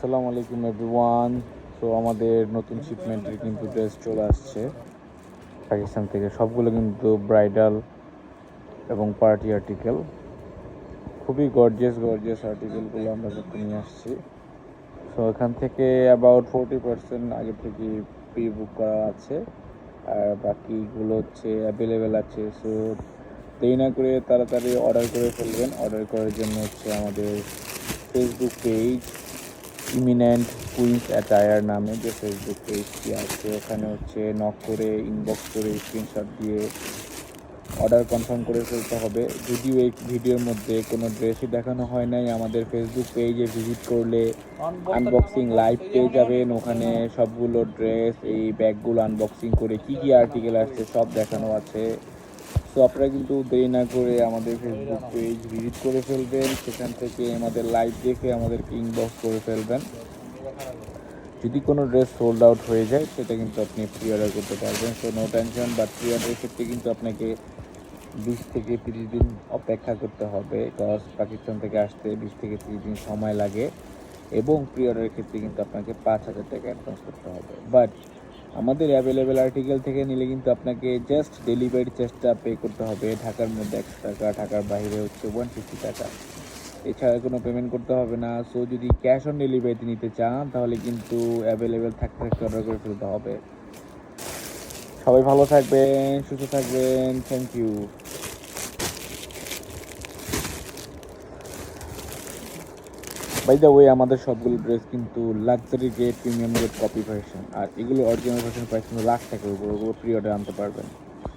আসসালামু আলাইকুম everyone. So আমাদের নতুন শিপমেন্টের কিন্তু ড্রেস চলে আসছে পাকিস্তান থেকে। সবগুলো কিন্তু ব্রাইডাল এবং পার্টি আর্টিকেল, খুবই গর্জিয়াস আর্টিকেলগুলো আমরা কিন্তু নিয়ে আসছি। সো এখান থেকে অ্যাবাউট 40% আগে থেকে প্রি বুক করা আছে, আর বাকিগুলো হচ্ছে অ্যাভেলেবেল আছে। সো দেরি না করে তাড়াতাড়ি অর্ডার করে ফেলবেন। অর্ডার করার জন্য হচ্ছে আমাদের Facebook page Eminent Queens Attire নামে যে ফেসবুক পেজটি আছে, ওখানে হচ্ছে নক করে ইনবক্স করে স্ক্রিনশট দিয়ে অর্ডার কনফার্ম করে ফেলতে হবে। যদিও এই ভিডিওর মধ্যে কোনো ড্রেসই দেখানো হয় নাই, আমাদের ফেসবুক পেজে ভিজিট করলে আনবক্সিং লাইভ পেয়ে যাবেন। ওখানে সবগুলো ড্রেস, এই ব্যাগগুলো আনবক্সিং করে কী কী আর্টিকেল আসছে সব দেখানো আছে। সো আপনারা কিন্তু দেরি না করে আমাদের ফেসবুক পেজ ভিজিট করে ফেলবেন, সেখান থেকে আমাদের লাইভ দেখে আমাদেরকে ইনবক্স করে ফেলবেন। যদি কোনো ড্রেস সোল্ড আউট হয়ে যায় সেটা কিন্তু আপনি প্রি অর্ডার করতে পারবেন। So no tension. But pre অর্ডারের ক্ষেত্রে কিন্তু আপনাকে 20 থেকে 30 দিন অপেক্ষা করতে হবে, বিকজ পাকিস্তান থেকে আসতে 20 থেকে 30 দিন সময় লাগে। এবং প্রি অর্ডারের ক্ষেত্রে কিন্তু আপনাকে 5,000 টাকা অ্যাডভান্স করতে হবে। বাট আমাদের অ্যাভেলেবেল আর্টিকেল থেকে নিলে কিন্তু আপনাকে জাস্ট ডেলিভারি চার্জটা পে করতে হবে। ঢাকার মধ্যে 100 টাকা, ঢাকার বাইরে হচ্ছে 150 টাকা, এছাড়া কোনো পেমেন্ট করতে হবে না। সো যদি ক্যাশ অন ডেলিভারিতে নিতে চান তাহলে কিন্তু অ্যাভেলেবেল থাকতে থাকতে অর্ডার করে ফেলতে হবে। সবাই ভালো থাকবেন, সুস্থ থাকবেন। Thank you. By the way, আমাদের সবগুলো ড্রেস কিন্তু luxury grade, premium grade copy version, আর এগুলো অরিজিনাল ভার্সন প্রাইস কিন্তু লাখ টাকার উপর। ওগুলো প্রি অর্ডার আনতে পারবেন।